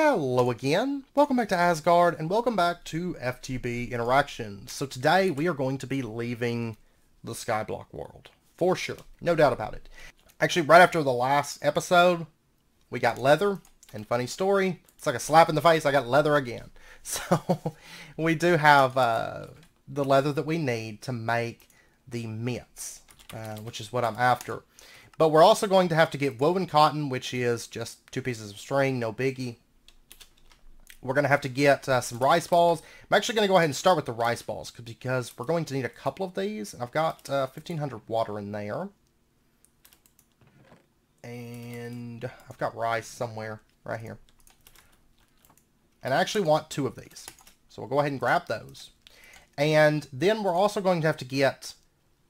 Hello again, welcome back to Asgard, and welcome back to FTB Interactions. So today we are going to be leaving the skyblock world, for sure, no doubt about it. Actually, right after the last episode, we got leather, and funny story, it's like a slap in the face, I got leather again. So we do have the leather that we need to make the mitts, which is what I'm after. But we're also going to have to get woven cotton, which is just 2 pieces of string, no biggie. We're going to have to get some rice balls. I'm actually going to go ahead and start with the rice balls because we're going to need a couple of these. And I've got 1,500 water in there. And I've got rice somewhere right here. And I actually want 2 of these. So we'll go ahead and grab those. And then we're also going to have to get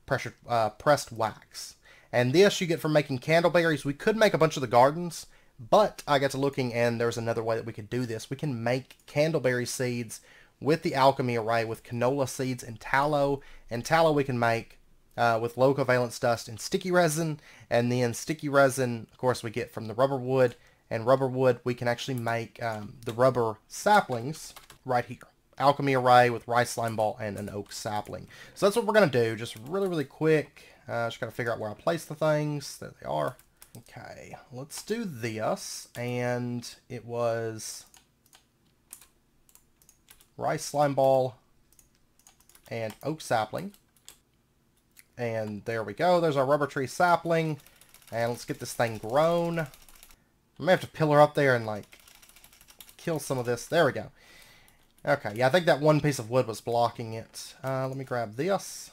pressed wax. And this you get from making candleberries. We could make a bunch of the gardens, but I got to looking and there's another way that we could do this. We can make candleberry seeds with the alchemy array with canola seeds and tallow. And tallow we can make with low covalence dust and sticky resin. And then sticky resin, of course, we get from the rubber wood. And rubber wood, we can actually make the rubber saplings right here. Alchemy array with rice slime ball and an oak sapling. So that's what we're going to do, just really quick. Just got to figure out where I place the things. There they are. Okay, let's do this. And it was rice slime ball and oak sapling. And there we go. There's our rubber tree sapling. And let's get this thing grown. I may have to pillar up there and like kill some of this. There we go. Okay, yeah, I think that one piece of wood was blocking it. Let me grab this.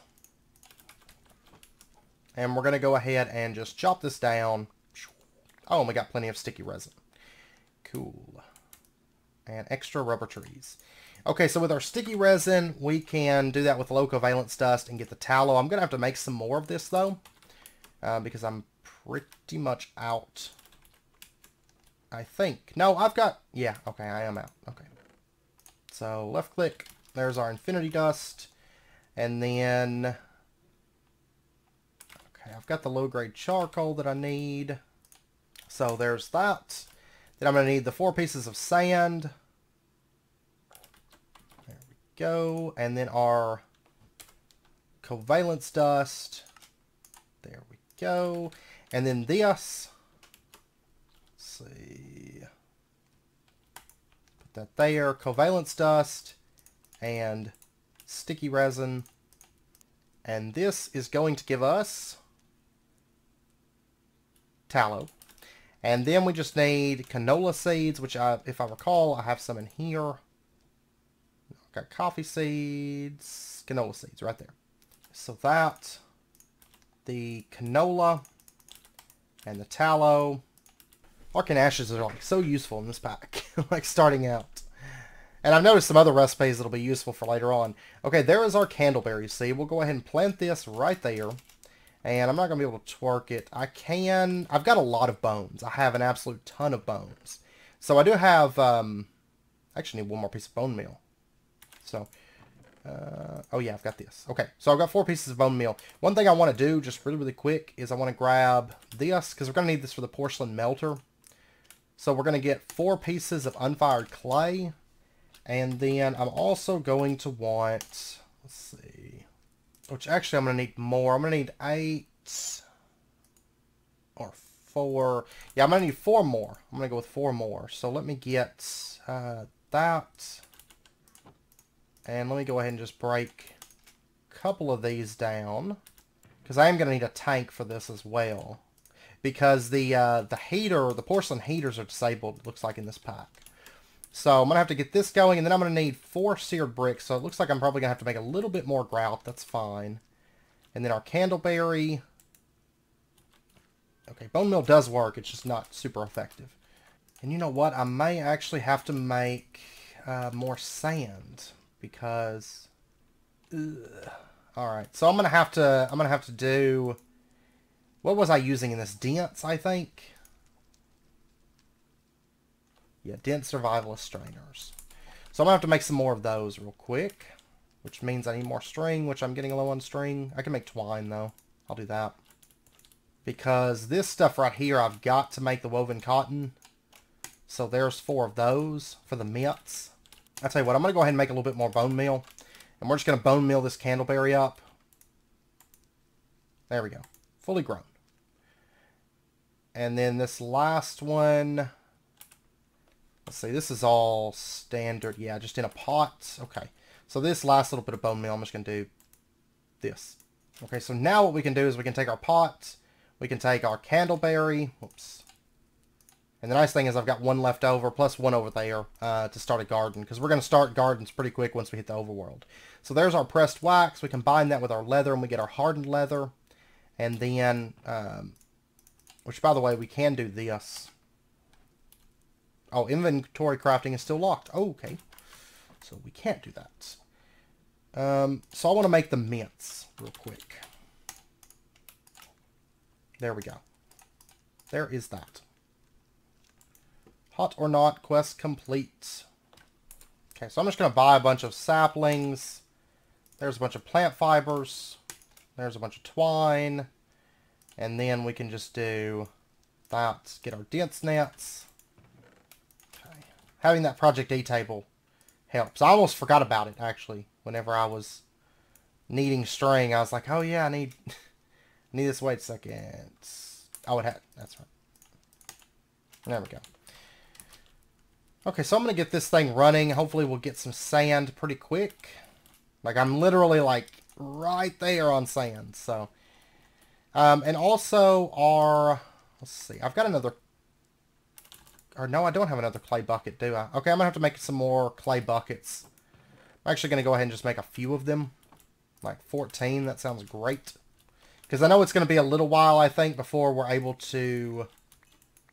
And we're going to go ahead and just chop this down. Oh, and we got plenty of sticky resin. Cool. And extra rubber trees. Okay, so with our sticky resin, we can do that with low covalence dust and get the tallow. I'm going to have to make some more of this, though. Because I'm pretty much out. I think. No, I've got... Yeah, okay, I am out. Okay. So, left click. There's our infinity dust. And then... Okay, I've got the low-grade charcoal that I need. So there's that. Then I'm going to need the 4 pieces of sand. There we go. And then our covalence dust. There we go. And then this. Let's see. Put that there. Covalence dust. And sticky resin. And this is going to give us tallow. And then we just need canola seeds, which if I recall, I have some in here. Got coffee seeds, canola seeds right there. So that, the canola, and the tallow. Arcane ashes are like so useful in this pack, like starting out. And I've noticed some other recipes that'll be useful for later on. Okay, there is our candleberry seed. We'll go ahead and plant this right there. And I'm not going to be able to twerk it. I've got a lot of bones. I have an absolute ton of bones. So I do have, I actually need 1 more piece of bone meal. So, oh yeah, I've got this. Okay, so I've got 4 pieces of bone meal. One thing I want to do, just really quick, is I want to grab this, because we're going to need this for the porcelain melter. So we're going to get 4 pieces of unfired clay. And then I'm also going to want, let's see, which actually I'm going to need more. I'm going to need 8 or 4. Yeah, I'm going to need 4 more. I'm going to go with 4 more. So let me get that. And let me go ahead and just break a couple of these down. Because I am going to need a tank for this as well. Because the heater, the porcelain heaters are disabled, it looks like in this pack. So I'm going to have to get this going, and then I'm going to need 4 seared bricks. So it looks like I'm probably going to have to make a little bit more grout. That's fine. And then our candleberry. Okay, bone meal does work. It's just not super effective. And you know what? I may actually have to make more sand because. All right. So I'm going to have to do. What was I using in this? Dense, I think. Yeah, dense survivalist strainers. So I'm going to have to make some more of those real quick. Which means I need more string, which I'm getting low on string. I can make twine, though. I'll do that. Because this stuff right here, I've got to make the woven cotton. So there's 4 of those for the mints. I'll tell you what, I'm going to go ahead and make a little bit more bone meal. And we're just going to bone meal this candleberry up. There we go. Fully grown. And then this last one, let's see, this is all standard. Yeah, just in a pot. Okay. So this last little bit of bone meal, I'm just going to do this. Okay, so now what we can do is we can take our pot, we can take our candleberry, whoops. And the nice thing is I've got 1 left over, plus 1 over there to start a garden, because we're going to start gardens pretty quick once we hit the overworld. So there's our pressed wax. We combine that with our leather, and we get our hardened leather. And then, which by the way, we can do this. Oh, inventory crafting is still locked. Oh, okay. So we can't do that. So I want to make the mints real quick. There we go. There is that. Hot or not, quest complete. Okay, so I'm just going to buy a bunch of saplings. There's a bunch of plant fibers. There's a bunch of twine. And then we can just do that. Get our dense nets. Okay. Having that Project E table helps. I almost forgot about it, actually. Whenever I was needing string, I was like, oh yeah, I need this. Wait a second. Oh, it had. That's right. There we go. Okay, so I'm going to get this thing running. Hopefully we'll get some sand pretty quick. Like, I'm literally, like, right there on sand, so. And also our, let's see, I've got another, or no, I don't have another clay bucket, do I? Okay, I'm going to have to make some more clay buckets. I'm actually going to go ahead and just make a few of them. Like 14, that sounds great. Because I know it's going to be a little while, I think, before we're able to...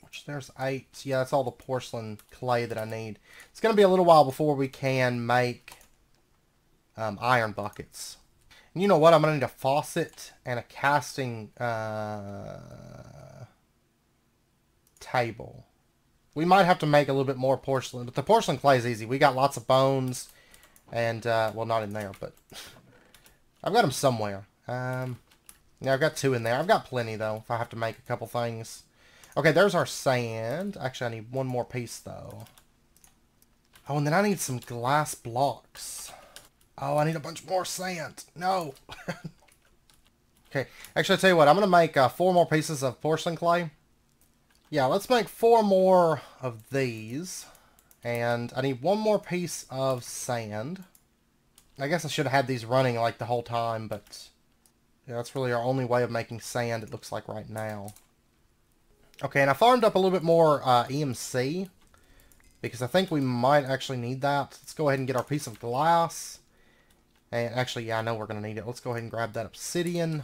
Which, there's 8. Yeah, that's all the porcelain clay that I need. It's going to be a little while before we can make iron buckets. And you know what? I'm going to need a faucet and a casting table. We might have to make a little bit more porcelain, but the porcelain clay is easy. We got lots of bones, and, well, not in there, but I've got them somewhere. Yeah, I've got 2 in there. I've got plenty, though, if I have to make a couple things. Okay, there's our sand. Actually, I need 1 more piece, though. Oh, and then I need some glass blocks. Oh, I need a bunch more sand. No. Okay, actually, I'll tell you what. I'm going to make 4 more pieces of porcelain clay. Yeah, let's make 4 more of these. And I need 1 more piece of sand. I guess I should have had these running like the whole time, but yeah, that's really our only way of making sand, it looks like right now. Okay, and I farmed up a little bit more EMC, because I think we might actually need that. Let's go ahead and get our piece of glass. And actually, yeah, I know we're going to need it. Let's go ahead and grab that obsidian.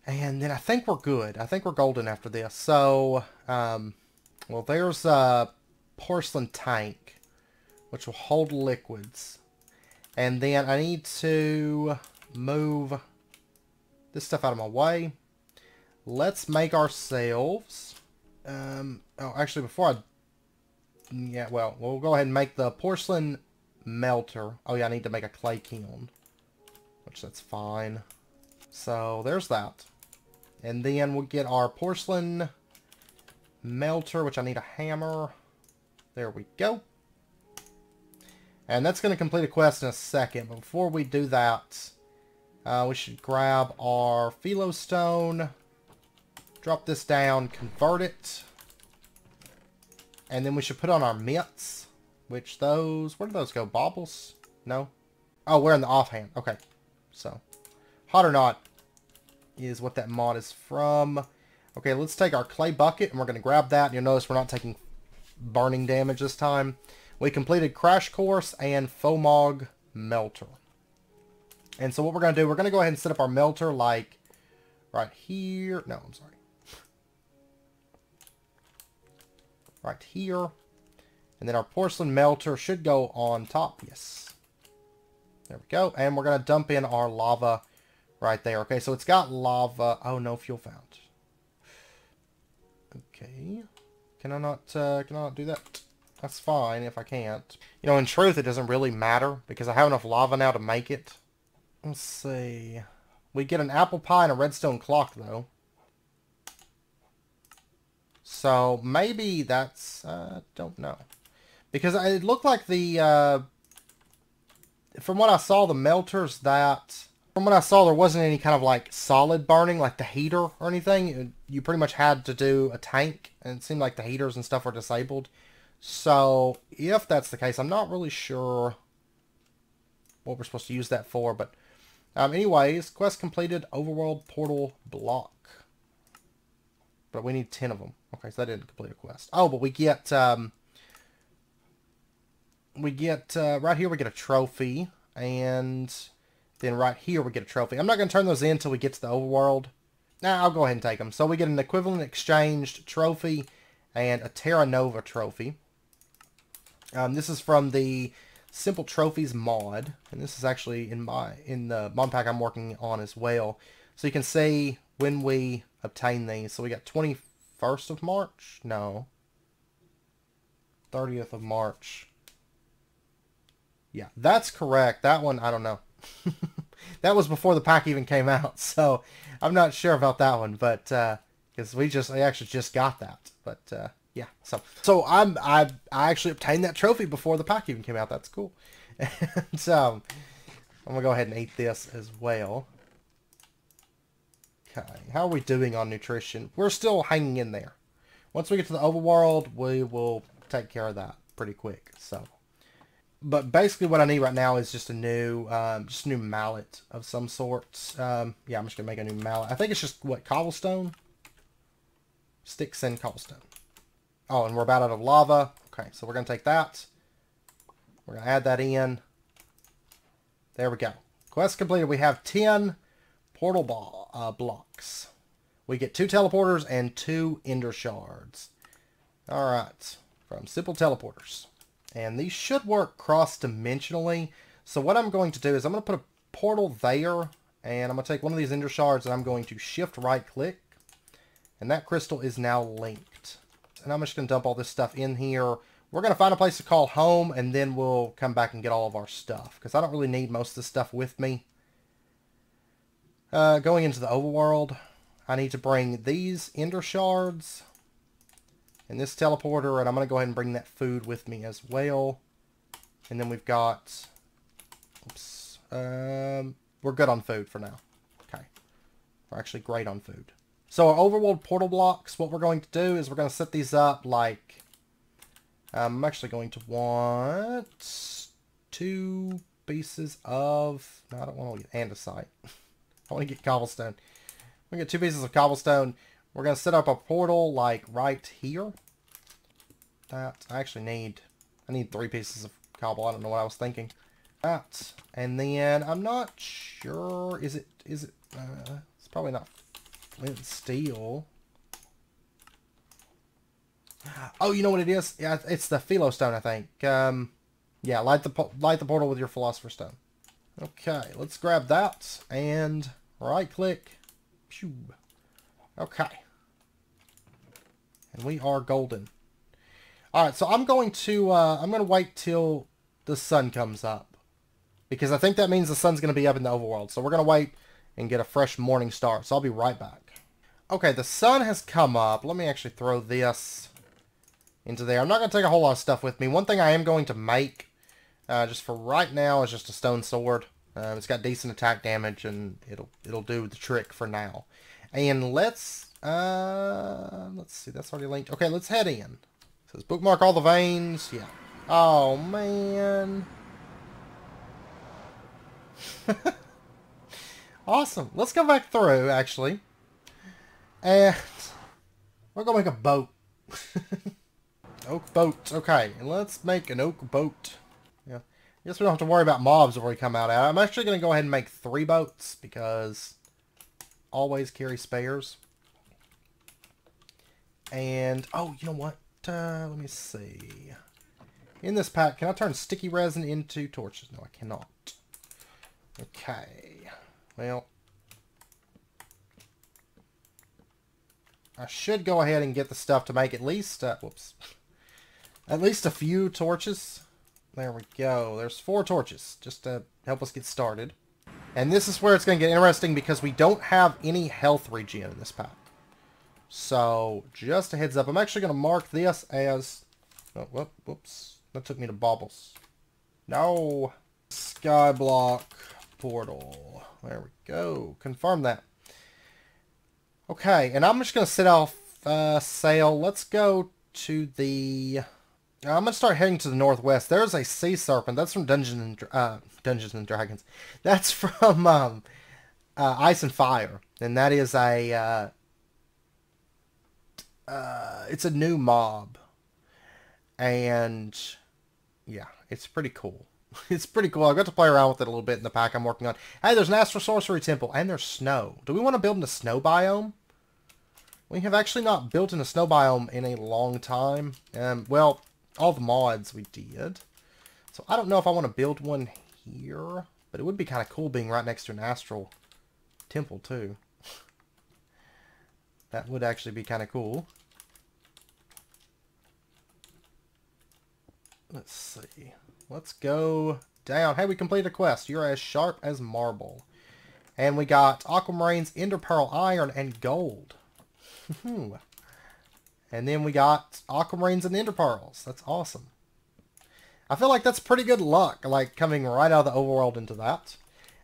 And then I think we're good. I think we're golden after this. So, well, there's a porcelain tank, which will hold liquids. And then I need to move this stuff out of my way. Let's make ourselves, oh, actually, before I, yeah, well, we'll go ahead and make the porcelain melter. Oh, yeah, I need to make a clay kiln, which that's fine. So, there's that. And then we'll get our porcelain melter, which I need a hammer. There we go. And that's going to complete a quest in a second. But before we do that, we should grab our philo stone. Drop this down, convert it. And then we should put on our mints. Which those... Where do those go? Baubles? No? Oh, we're in the offhand. Okay. So, hot or not is what that mod is from. Okay, let's take our clay bucket and we're going to grab that. You'll notice we're not taking burning damage this time. We completed Crash Course and Fomog Melter. And so what we're going to do, we're going to go ahead and set up our melter like right here. No, I'm sorry. Right here. And then our porcelain melter should go on top. Yes. There we go. And we're going to dump in our lava right there. Okay, so it's got lava. Oh, no fuel found. Okay. Can I not do that? That's fine if I can't. You know, in truth, it doesn't really matter because I have enough lava now to make it. Let's see. We get an apple pie and a redstone clock, though. So maybe that's, don't know. Because it looked like the, from what I saw, the melters that, from what I saw, there wasn't any kind of like solid burning, like the heater or anything. You pretty much had to do a tank, and it seemed like the heaters and stuff were disabled. So if that's the case, I'm not really sure what we're supposed to use that for, but anyways, quest completed, overworld portal block. But we need 10 of them. Okay, so that didn't complete a quest. Oh, but we get right here we get a trophy, and then right here we get a trophy. I'm not going to turn those in until we get to the overworld. Nah, I'll go ahead and take them. So we get an equivalent exchanged trophy and a Terra Nova trophy. This is from the Simple Trophies mod, and this is actually in the mod pack I'm working on as well. So you can see when we obtain these. So we got 21st of March? No. 30th of March. Yeah, that's correct. That one, I don't know. That was before the pack even came out, so I'm not sure about that one, but because I actually just got that. But yeah, so I actually obtained that trophy before the pack even came out. That's cool. And so I'm gonna go ahead and eat this as well. Okay, how are we doing on nutrition? We're still hanging in there. Once we get to the overworld, we will take care of that pretty quick. So, but basically what I need right now is just a new mallet of some sort. Yeah, I'm just gonna make a new mallet. I think it's just what, cobblestone, sticks and cobblestone. Oh, and we're about out of lava. Okay, so we're gonna take that. We're gonna add that in. There we go. Quest completed. We have 10 portal blocks. We get 2 teleporters and 2 ender shards. Alright, from Simple Teleporters. And these should work cross-dimensionally. So what I'm going to do is I'm going to put a portal there, and I'm going to take one of these ender shards and I'm going to shift right click. And that crystal is now linked. And I'm just going to dump all this stuff in here. We're going to find a place to call home, and then we'll come back and get all of our stuff, because I don't really need most of this stuff with me. Going into the overworld, I need to bring these ender shards and this teleporter, and I'm going to go ahead and bring that food with me as well. And then we've got, oops, we're good on food for now. Okay, we're actually great on food. So our overworld portal blocks, what we're going to do is we're going to set these up like, I'm actually going to want 2 pieces of, no, I don't want to get andesite. I want to get cobblestone. We get 2 pieces of cobblestone. We're going to set up a portal like right here. That I actually need. I need 3 pieces of cobble. I don't know what I was thinking. That, and then I'm not sure. Is it? It's probably not flint and steel. Oh, you know what it is? Yeah, it's the philo stone, I think. Yeah, light the portal with your philosopher's stone. Okay, let's grab that and right click. Pew. Okay. And we are golden. Alright, so I'm going to wait till the sun comes up, because I think that means the sun's going to be up in the overworld. So we're going to wait and get a fresh morning start. So I'll be right back. Okay, the sun has come up. Let me actually throw this into there. I'm not going to take a whole lot of stuff with me. One thing I am going to make, just for right now, is just a stone sword. It's got decent attack damage, and it'll do the trick for now. And let's see, that's already linked. Okay, let's head in. It says bookmark all the veins. Yeah. Oh man. Awesome. Let's go back through actually, and we're gonna make a boat. Oak boat. Okay, and let's make an oak boat. Yeah. I guess we don't have to worry about mobs before we come out. I'm actually gonna go ahead and make 3 boats, because always carry spares. And oh, you know what? Let me see. In this pack, can I turn sticky resin into torches? No, I cannot. Okay. Well, I should go ahead and get the stuff to make at least, whoops, at least a few torches. There we go. There's 4 torches, just to help us get started. And this is where it's going to get interesting, because we don't have any health regen in this pack. So, just a heads up. I'm actually going to mark this as... Oh, whoops. That took me to Baubles. No. Skyblock portal. There we go. Confirm that. Okay, and I'm just going to set off sail. Let's go to the... I'm going to start heading to the northwest. There's a sea serpent. That's from Dungeons and Dragons. That's from Ice and Fire. And that is a... it's a new mob. And... yeah, it's pretty cool. It's pretty cool. I got to play around with it a little bit in the pack I'm working on. Hey, there's an Astral Sorcery Temple. And there's snow. Do we want to build in a snow biome? We have actually not built in a snow biome in a long time. Well, all the mods we did. So I don't know if I want to build one here. But it would be kind of cool being right next to an Astral Temple, too. That would actually be kind of cool. Let's see. Let's go down. Hey, we completed a quest. You're as sharp as marble. And we got Aquamarines, Ender Pearl, Iron, and Gold. And then we got Aquamarines and Ender Pearls. That's awesome. I feel like that's pretty good luck, like coming right out of the overworld into that.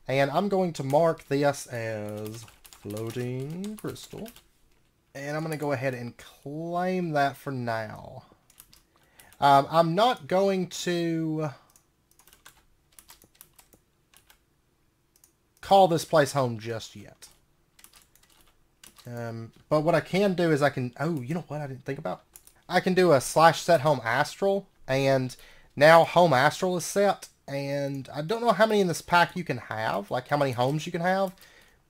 And I'm going to mark this as floating crystal. And I'm going to go ahead and claim that for now. I'm not going to call this place home just yet. But what I can do is I can... oh, you know what I didn't think about? I can do a /set home astral. And now home astral is set. And I don't know how many in this pack you can have. Like how many homes you can have.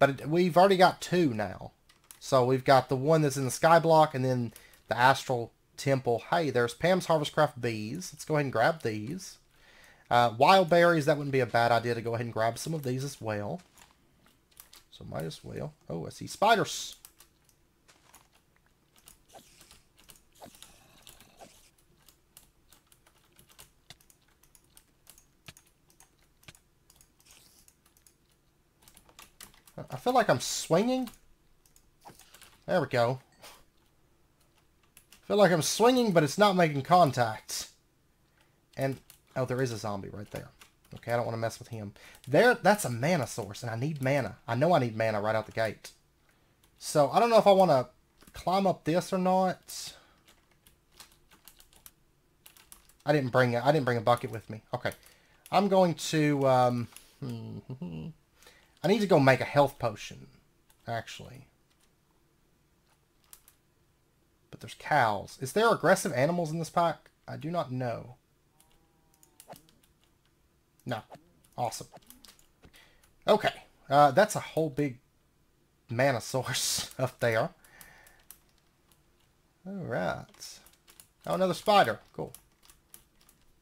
But we've already got 2 now. So we've got the one that's in the skyblock. And then the astral temple. Hey, there's Pam's Harvestcraft bees. Let's go ahead and grab these. Wild berries, that wouldn't be a bad idea to go ahead and grab some of these as well. So might as well. Oh, I see spiders. I feel like I'm swinging. There we go. I feel like I'm swinging, but it's not making contact. And, oh, there is a zombie right there. Okay, I don't want to mess with him. That's a mana source, and I need mana. I know I need mana right out the gate. So, I don't know if I want to climb up this or not. I didn't bring a bucket with me. Okay. I'm going to, I need to go make a health potion, actually. But there's cows. Is there aggressive animals in this pack? I do not know. No. Awesome. Okay. That's a whole big mana source up there. Alright. Oh, another spider. Cool.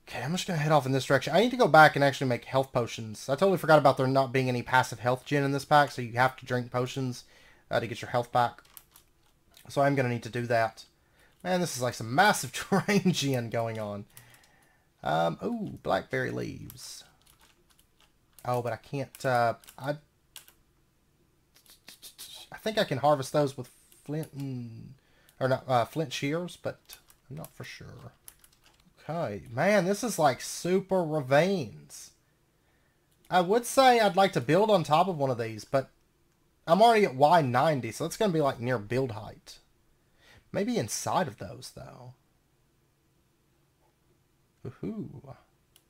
Okay, I'm just going to head off in this direction. I need to go back and actually make health potions. I totally forgot about there not being any passive health gen in this pack, so you have to drink potions to get your health back. So I'm going to need to do that. Man, this is like some massive terrain gen going on. Ooh, blackberry leaves. Oh, but I can't, I think I can harvest those with flint and, or not, flint shears, but I'm not for sure. Okay, man, this is like super ravines. I would say I'd like to build on top of one of these, but I'm already at Y90, so it's going to be like near build height. Maybe inside of those, though. Ooh,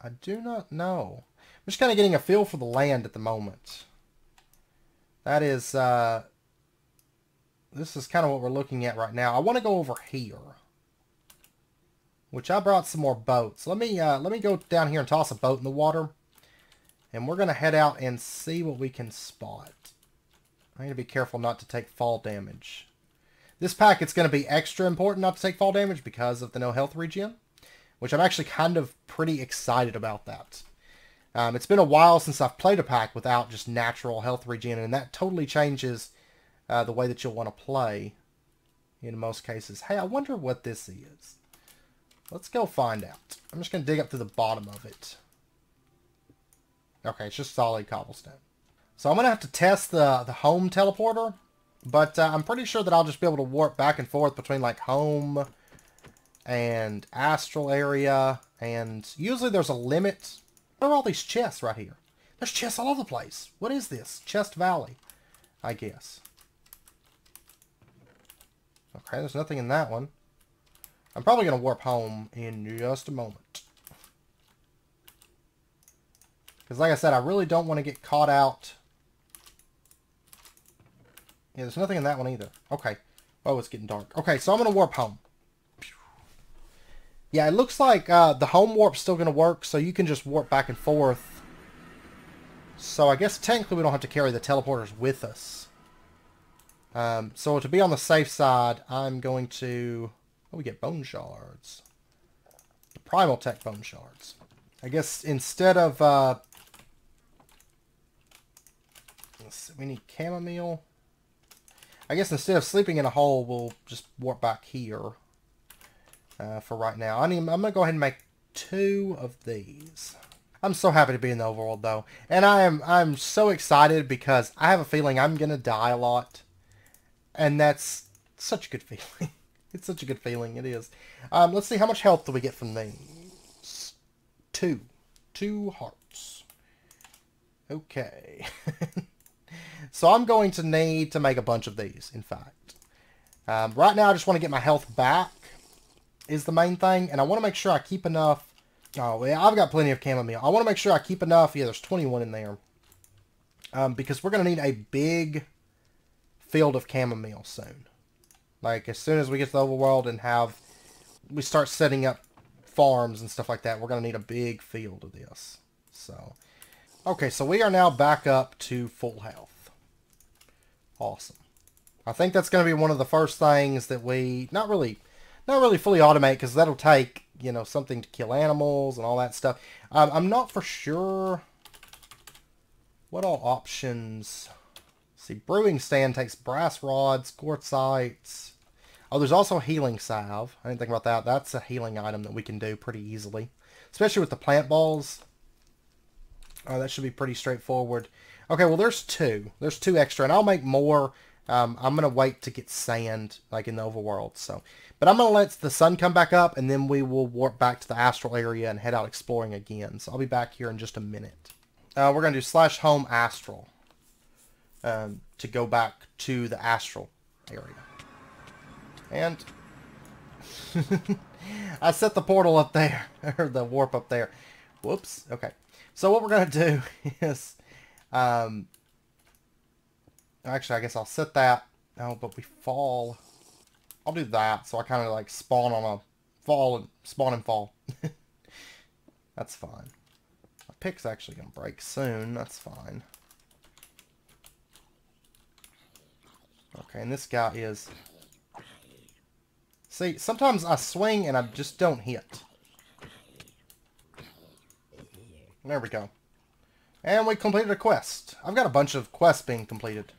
I do not know. I'm just kind of getting a feel for the land at the moment. That is, this is kind of what we're looking at right now. I want to go over here, which I brought some more boats. Let me go down here and toss a boat in the water, and we're going to head out and see what we can spot. I need to be careful not to take fall damage. This pack, it's going to be extra important not to take fall damage because of the no health regen, which I'm actually kind of pretty excited about that. It's been a while since I've played a pack without just natural health regen, and that totally changes the way that you'll want to play in most cases. Hey, I wonder what this is. Let's go find out. I'm just going to dig up to the bottom of it. Okay, it's just solid cobblestone. So I'm going to have to test the home teleporter But I'm pretty sure that I'll just be able to warp back and forth between like home and astral area. And usually there's a limit. What are all these chests right here? There's chests all over the place. What is this? Chest Valley, I guess. Okay, there's nothing in that one. I'm probably going to warp home in just a moment. Because like I said, I really don't want to get caught out. Yeah, there's nothing in that one either. Okay. Oh, it's getting dark. Okay, so I'm going to warp home. Yeah, it looks like the home warp's still going to work, so you can just warp back and forth. So I guess technically we don't have to carry the teleporters with us. So to be on the safe side, I'm going to... Oh, we get bone shards. The Primal Tech bone shards. I guess instead of... let's see, we need chamomile. I guess instead of sleeping in a hole, we'll just warp back here for right now. I'm going to go ahead and make 2 of these. I'm so happy to be in the overworld, though. And I'm so excited because I have a feeling I'm going to die a lot. And that's such a good feeling. It's such a good feeling. It is. Let's see, how much health do we get from these? 2. 2 hearts. Okay. So I'm going to need to make a bunch of these, in fact. Right now, I just want to get my health back, is the main thing. And I want to make sure I keep enough. Oh, yeah, I've got plenty of chamomile. I want to make sure I keep enough. Yeah, there's 21 in there. Because we're going to need a big field of chamomile soon. Like, as soon as we get to the overworld and we start setting up farms and stuff like that, we're going to need a big field of this. So, okay, so we are now back up to full health. Awesome. I think that's going to be one of the first things that we not really fully automate, because that'll take, you know, something to kill animals and all that stuff. I'm not for sure what all options. See, brewing stand takes brass rods, quartzites. Oh, there's also healing salve. I didn't think about that. That's a healing item that we can do pretty easily, especially with the plant balls. That should be pretty straightforward. Okay, well, there's 2. There's 2 extra, and I'll make more. I'm going to wait to get sand, like in the overworld. So, but I'm going to let the sun come back up, and then we will warp back to the astral area and head out exploring again. So I'll be back here in just a minute. We're going to do /home astral to go back to the astral area. And I set the portal up there, or the warp up there. Whoops. Okay. So what we're going to do is, actually, I guess I'll set that. Oh, but we fall. I'll do that, so I kind of like spawn on a fall and spawn and fall. That's fine. My pick's actually going to break soon. That's fine. Okay, and this guy is... See, sometimes I swing and I just don't hit. There we go. And we completed a quest. I've got a bunch of quests being completed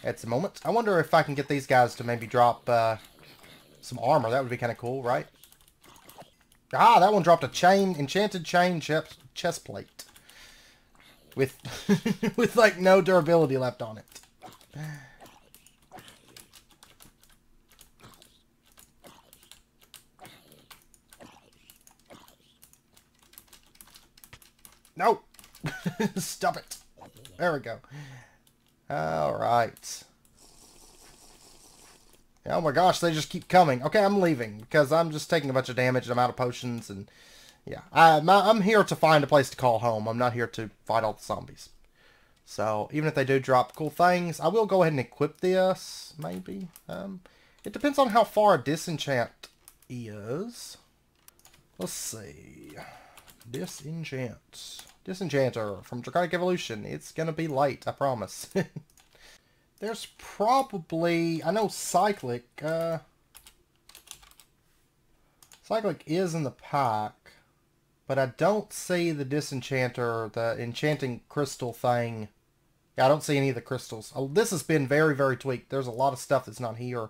at the moment. I wonder if I can get these guys to maybe drop some armor. That would be kind of cool, right? Ah, that one dropped a enchanted chain chest plate. With, with like no durability left on it. No! Stop it. There we go. Alright. Oh my gosh, they just keep coming. Okay, I'm leaving because I'm just taking a bunch of damage and I'm out of potions. And yeah, I'm here to find a place to call home. I'm not here to fight all the zombies. So even if they do drop cool things, I will go ahead and equip this, maybe. It depends on how far a disenchant is. Let's see. Disenchanter from Draconic Evolution. It's gonna be light, I promise. There's probably... I know Cyclic... Cyclic is in the pack, but I don't see the Disenchanter, the enchanting crystal thing. Yeah, I don't see any of the crystals. Oh, this has been very, very tweaked. There's a lot of stuff that's not here,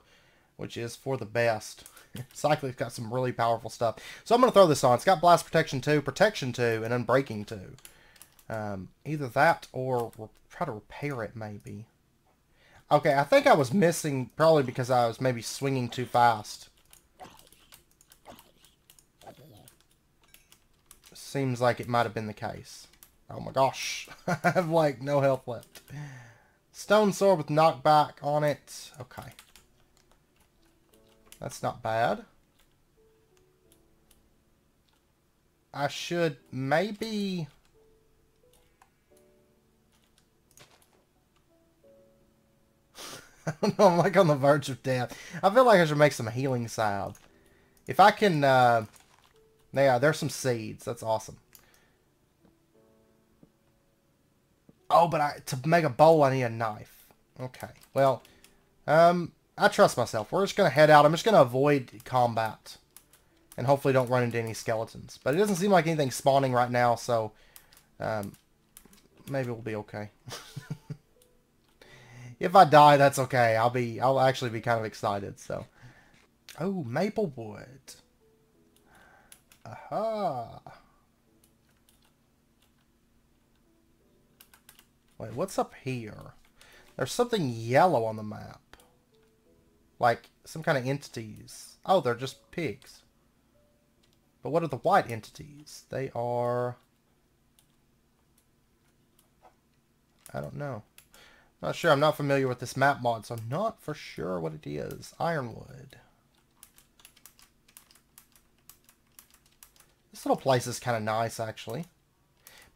which is for the best. Cyclic's got some really powerful stuff. So I'm going to throw this on. It's got Blast Protection 2, Protection 2, and Unbreaking 2. Either that or we'll try to repair it, maybe. Okay, I think I was missing probably because I was maybe swinging too fast. Seems like it might have been the case. Oh my gosh. I have like no health left. Stone sword with knockback on it. Okay. That's not bad. I should maybe... I don't know, I'm like on the verge of death. I feel like I should make some healing salve. If I can, yeah, there's some seeds. That's awesome. Oh, but to make a bowl, I need a knife. Okay, well, I trust myself. We're just going to head out. I'm just going to avoid combat. And hopefully don't run into any skeletons. But it doesn't seem like anything's spawning right now, so maybe we'll be okay. If I die, that's okay. I'll actually be kind of excited, so. Oh, maple wood. Aha. Wait, what's up here? There's something yellow on the map. Like, some kind of entities. Oh, they're just pigs. But what are the white entities? They are... I don't know. Not sure. I'm not familiar with this map mod, so I'm not for sure what it is. Ironwood. This little place is kind of nice, actually.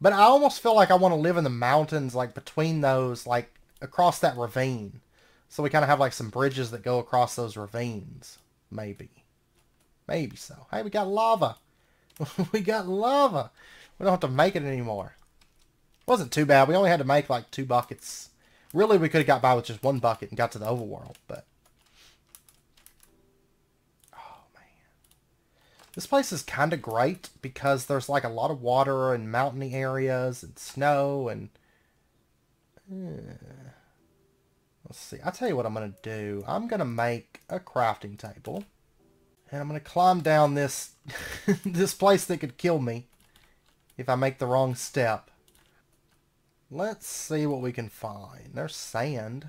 But I almost feel like I want to live in the mountains, like, between those, like, across that ravine. So we kind of have, like, some bridges that go across those ravines. Maybe. Maybe so. Hey, we got lava. We got lava. We don't have to make it anymore. Wasn't too bad. We only had to make, like, 2 buckets. Really, we could have got by with just 1 bucket and got to the overworld, but... Oh, man. This place is kind of great because there's, like, a lot of water and mountainy areas and snow and... Let's see. I'll tell you what I'm going to do. I'm going to make a crafting table. And I'm going to climb down this this place that could kill me if I make the wrong step. Let's see what we can find. There's sand.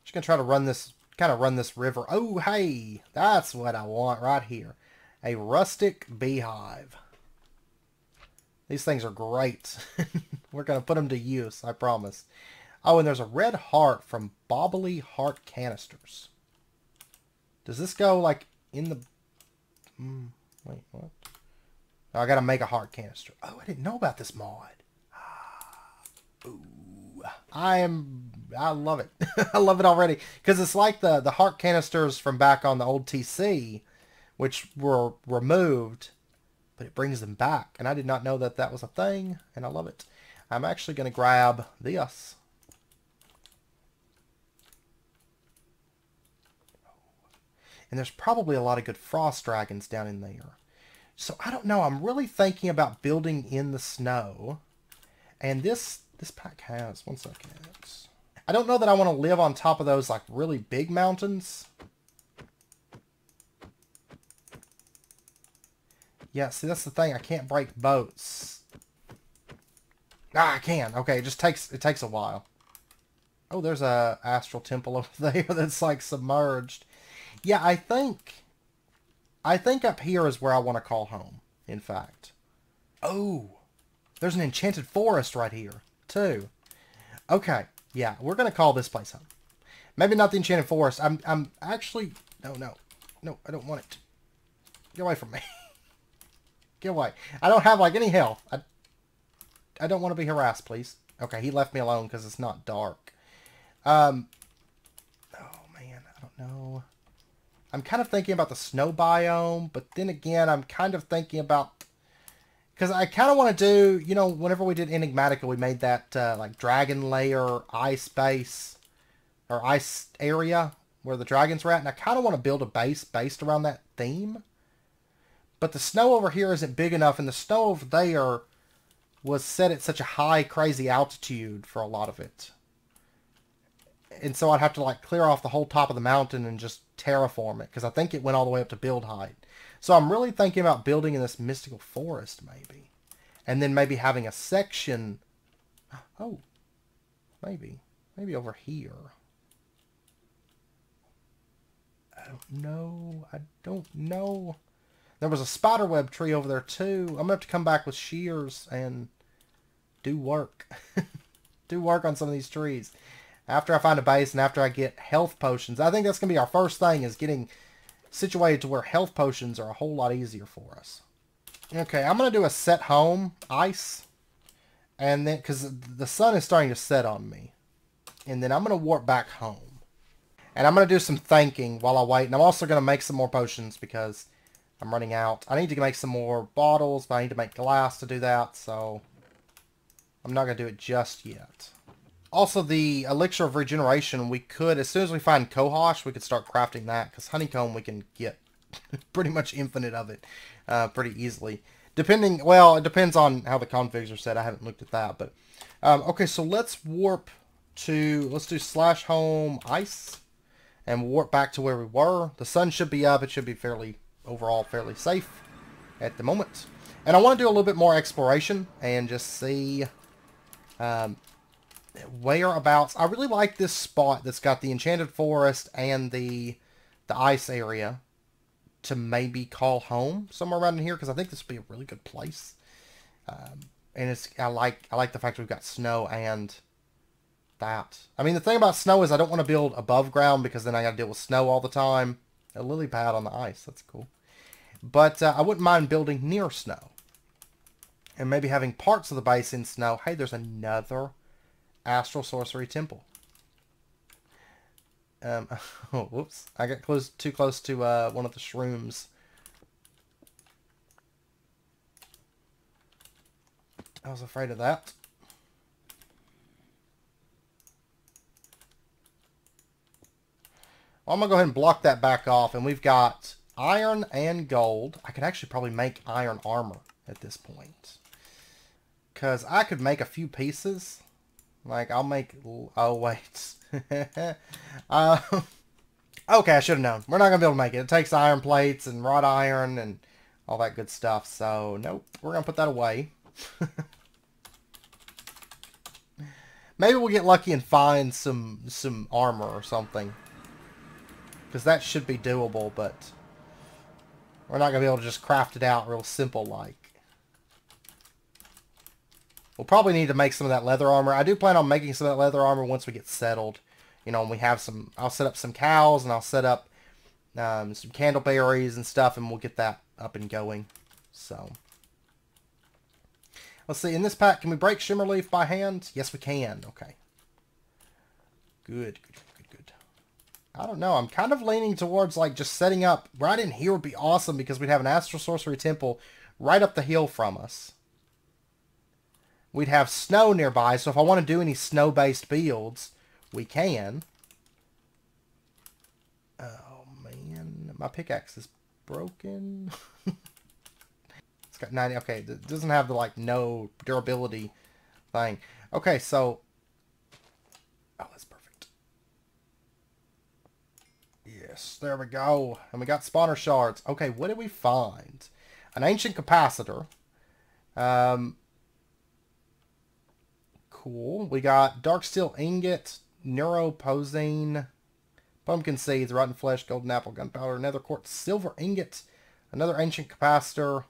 Just going to try to run this, kind of run this river. Oh, hey, that's what I want right here. A rustic beehive. These things are great. We're going to put them to use, I promise. Oh, and there's a red heart from Bobbly Heart Canisters. Does this go, like, in the... wait, what? Oh, I gotta make a heart canister. Oh, I didn't know about this mod. Ooh. I love it. I love it already. Because it's like the heart canisters from back on the old TC, which were removed, but it brings them back. And I did not know that that was a thing, and I love it. I'm actually going to grab this. And there's probably a lot of good frost dragons down in there. So I don't know. I'm really thinking about building in the snow. And this pack has... One second. I don't know that I want to live on top of those like really big mountains. Yeah, see, that's the thing. I can't break boats. Ah, I can. Okay, it takes a while. Oh, there's a astral temple over there that's like submerged. Yeah, I think up here is where I want to call home, in fact. Oh, there's an enchanted forest right here, too. Okay, yeah, we're going to call this place home. Maybe not the enchanted forest. I'm actually... No, I don't want it. Get away from me. Get away. I don't have, like, any health. I don't want to be harassed, please. Okay, he left me alone because it's not dark. Oh, man, I don't know. I'm kind of thinking about the snow biome, but then again, I'm kind of thinking about... Because I kind of want to do, you know, whenever we did Enigmatica, we made that, like, dragon lair ice base, or ice area where the dragons were at, and I kind of want to build a base based around that theme. But the snow over here isn't big enough, and the snow over there was set at such a high, crazy altitude for a lot of it. And so I'd have to, like, clear off the whole top of the mountain and just terraform it, because I think it went all the way up to build height. So I'm really thinking about building in this mystical forest, maybe. And then maybe having a section... Oh, maybe. Maybe over here. No, I don't know. There was a spiderweb tree over there too. I'm gonna have to come back with shears and do work. Do work on some of these trees. After I find a base and after I get health potions. I think that's gonna be our first thing, is getting situated to where health potions are a whole lot easier for us. Okay, I'm gonna do a set home ice. And then, because the sun is starting to set on me. And then I'm gonna warp back home. And I'm gonna do some thinking while I wait. And I'm also gonna make some more potions because I'm running out. I need to make some more bottles, but I need to make glass to do that, so I'm not going to do it just yet. Also, the elixir of regeneration, we could, as soon as we find cohosh, we could start crafting that, because honeycomb we can get pretty much infinite of it pretty easily. Depending, well, it depends on how the configs are set. I haven't looked at that, but okay, so let's warp to, let's do /home ice, and warp back to where we were. The sun should be up. It should be overall fairly safe at the moment. And I want to do a little bit more exploration and just see whereabouts. I really like this spot that's got the enchanted forest and the ice area to maybe call home somewhere around in here, because I think this would be a really good place. And I like the fact we've got snow and that. I mean, the thing about snow is I don't want to build above ground because then I got to deal with snow all the time. A lily pad on the ice. That's cool. But I wouldn't mind building near snow. And maybe having parts of the base in snow. Hey, there's another astral sorcery temple. Oh, whoops. I got too close to one of the shrooms. I was afraid of that. Well, I'm going to go ahead and block that back off. And we've got iron and gold. I could actually probably make iron armor at this point. Because I could make a few pieces. Like, I'll make... Oh, wait. Okay, I should have known. We're not going to be able to make it. It takes iron plates and wrought iron and all that good stuff. So, nope. We're going to put that away. Maybe we'll get lucky and find some armor or something. Because that should be doable, but we're not going to be able to just craft it out real simple like. We'll probably need to make some of that leather armor. I do plan on making some of that leather armor once we get settled. You know, and we have some... I'll set up some cows and I'll set up some candleberries and stuff, and we'll get that up and going. So, let's see. In this pack, can we break Shimmerleaf by hand? Yes, we can. Okay. Good. I don't know. I'm kind of leaning towards, like, just setting up right in here would be awesome because we'd have an Astral Sorcery Temple right up the hill from us. We'd have snow nearby, so if I want to do any snow-based builds, we can. Oh, man. My pickaxe is broken. It's got 90. Okay, it doesn't have the, like, no durability thing. Okay, so... Oh, that's perfect. Yes, there we go. And we got spawner shards. Okay, what did we find? An ancient capacitor. Cool. We got dark steel ingot, neuroposine, pumpkin seeds, rotten flesh, golden apple, gunpowder, nether quartz, silver ingot, another ancient capacitor,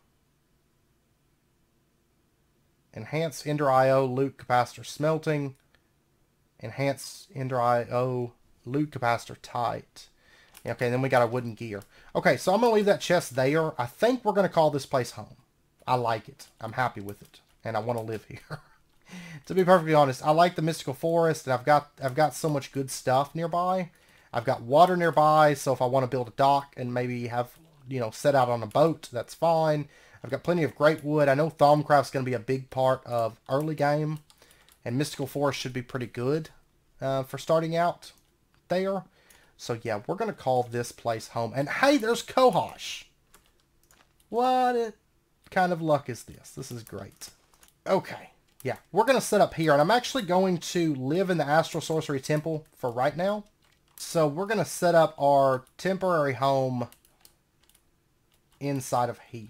enhanced ender IO, loot capacitor smelting, enhanced ender IO, loot capacitor tight. Okay, and then we got our wooden gear. Okay, so I'm going to leave that chest there. I think we're going to call this place home. I like it. I'm happy with it. And I want to live here. To be perfectly honest, I like the mystical forest. And I've got so much good stuff nearby. I've got water nearby. So if I want to build a dock and maybe have, you know, set out on a boat, that's fine. I've got plenty of great wood. I know Thaumcraft's going to be a big part of early game. And mystical forest should be pretty good for starting out there. So yeah, we're going to call this place home. And hey, there's cohosh. What kind of luck is this? This is great. Okay, yeah, we're going to set up here. And I'm actually going to live in the Astral Sorcery Temple for right now. So we're going to set up our temporary home inside of here.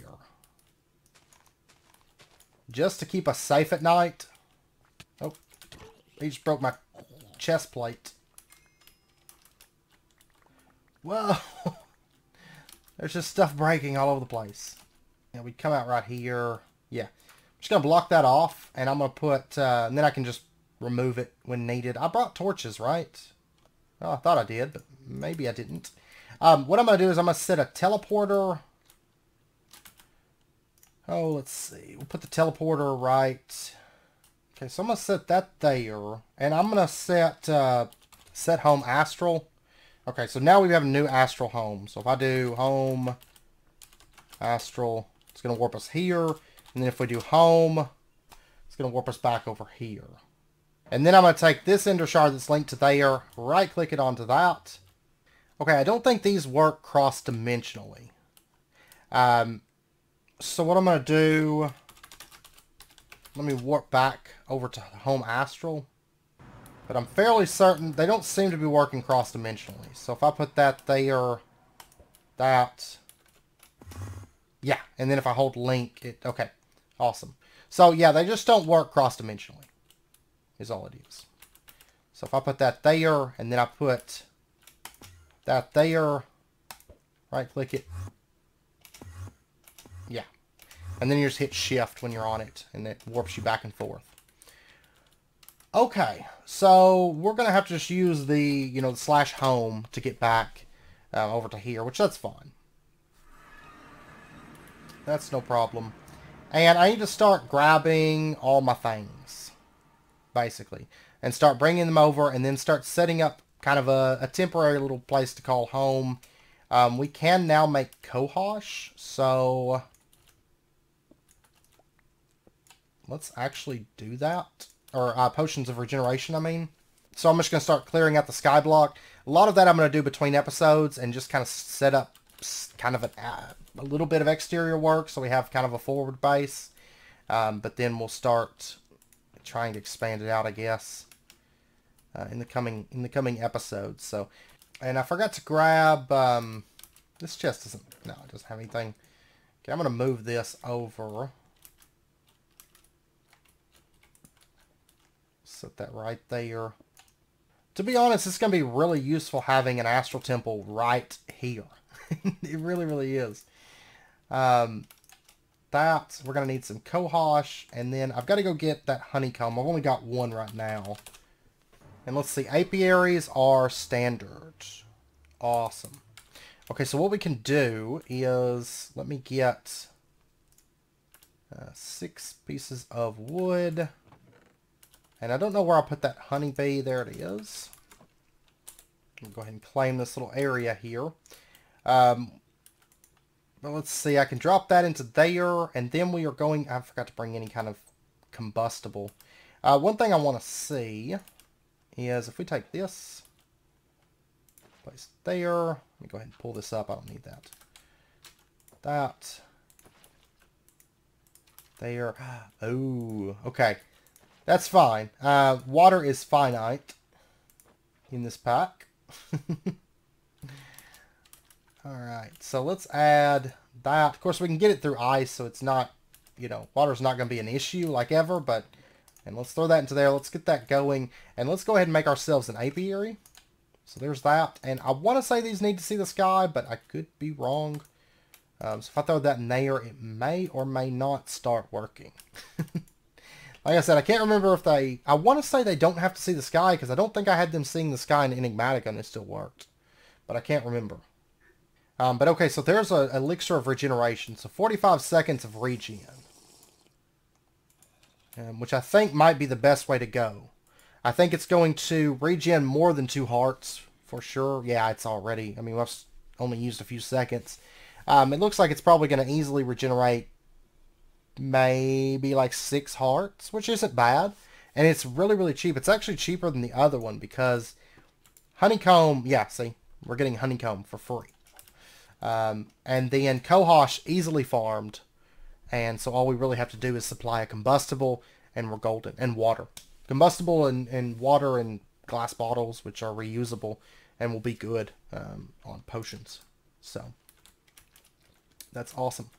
Just to keep us safe at night. Oh, he just broke my chest plate. Whoa! There's just stuff breaking all over the place. Yeah, we come out right here. Yeah. I'm just going to block that off, and I'm going to put, and then I can just remove it when needed. I brought torches, right? Oh, I thought I did, but maybe I didn't. What I'm going to do is I'm going to set a teleporter. Oh, let's see. We'll put the teleporter right. Okay, so I'm going to set that there. And I'm going to set home astral. Okay, so now we have a new astral home. So if I do home astral, it's going to warp us here. And then if we do home, it's going to warp us back over here. And then I'm going to take this ender shard that's linked to there, right-click it onto that. Okay, I don't think these work cross-dimensionally. So what I'm going to do, let me warp back over to home astral. But I'm fairly certain they don't seem to be working cross-dimensionally. So if I put that there, that, yeah. And then if I hold link, it, okay, awesome. So yeah, they just don't work cross-dimensionally, is all it is. So if I put that there, and then I put that there, right-click it, yeah. And then you just hit shift when you're on it, and it warps you back and forth. Okay, so we're going to have to just use the, you know, the slash home to get back over to here, which that's fine. That's no problem. And I need to start grabbing all my things, basically, and start bringing them over, and then start setting up kind of a temporary little place to call home. We can now make cohosh, so let's actually do that. Or potions of regeneration, I mean. So I'm just going to start clearing out the skyblock. A lot of that I'm going to do between episodes and just kind of set up kind of a little bit of exterior work so we have kind of a forward base. But then we'll start trying to expand it out, I guess, in the coming episodes. So, and I forgot to grab this chest doesn't, no, it doesn't have anything. Okay, I'm going to move this over. Set that right there. To be honest, it's going to be really useful having an astral temple right here. It really, really is. That, we're going to need some cohosh, and then I've got to go get that honeycomb. I've only got one right now. And let's see, apiaries are standard. Awesome. Okay, so what we can do is, let me get 6 pieces of wood. And I don't know where I'll put that honeybee. There it is. I'll go ahead and claim this little area here. But let's see. I can drop that into there. And then we are going... I forgot to bring any kind of combustible. One thing I want to see is if we take this, place it there. Let me go ahead and pull this up. I don't need that. That. There. Oh, okay. That's fine. Water is finite in this pack. Alright, so let's add that. Of course, we can get it through ice, so it's not, you know, water's not going to be an issue like ever, but, and let's throw that into there. Let's get that going, and let's go ahead and make ourselves an apiary. So there's that, and I want to say these need to see the sky, but I could be wrong. So if I throw that in there, it may or may not start working. Like I said, I can't remember if they... I want to say they don't have to see the sky, because I don't think I had them seeing the sky in Enigmatica and it still worked. But I can't remember. But okay, so there's an elixir of regeneration. So 45 seconds of regen. Which I think might be the best way to go. I think it's going to regen more than 2 hearts, for sure. Yeah, it's already... I mean, we've only used a few seconds. It looks like it's probably going to easily regenerate maybe like 6 hearts, which isn't bad, and it's really, really cheap. It's actually cheaper than the other one because honeycomb, yeah, see, we're getting honeycomb for free, and then cohosh easily farmed, and so all we really have to do is supply a combustible, and we're golden. And water, combustible, and water and glass bottles, which are reusable and will be good on potions. So that's awesome.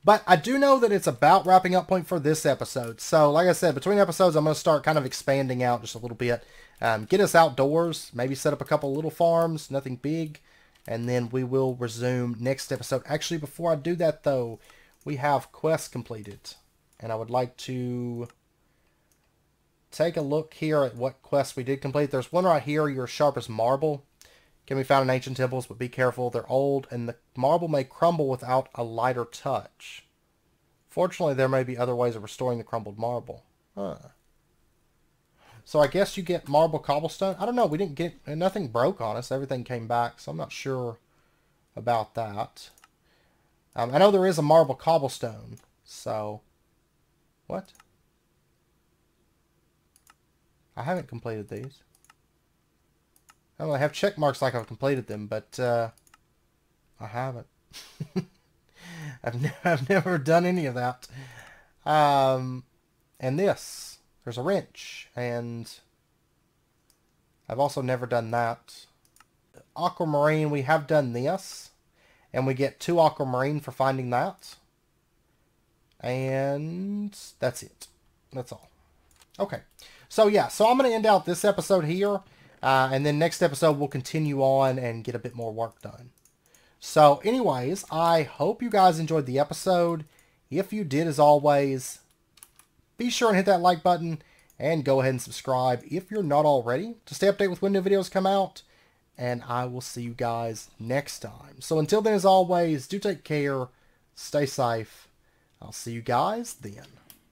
But I do know that it's about wrapping up point for this episode. So, like I said, between episodes, I'm going to start kind of expanding out just a little bit. Get us outdoors, maybe set up a couple little farms, nothing big. And then we will resume next episode. Actually, before I do that, though, we have quests completed. And I would like to take a look here at what quests we did complete. There's one right here, you're sharp as marble. Can be found in ancient temples, but be careful. They're old, and the marble may crumble without a lighter touch. Fortunately, there may be other ways of restoring the crumbled marble. Huh. So I guess you get marble cobblestone. I don't know. We didn't get... Nothing broke on us. Everything came back, so I'm not sure about that. I know there is a marble cobblestone, so... What? I haven't completed these. I don't know, I have check marks like I've completed them, but I haven't. I've never done any of that. And this, there's a wrench, and I've also never done that. Aquamarine, we have done this, and we get 2 aquamarine for finding that. And that's it. That's all. Okay. So yeah, so I'm going to end out this episode here. And then next episode, we'll continue on and get a bit more work done. So anyways, I hope you guys enjoyed the episode. If you did, as always, be sure and hit that like button and go ahead and subscribe if you're not already to stay updated with when new videos come out. And I will see you guys next time. So until then, as always, do take care, stay safe. I'll see you guys then.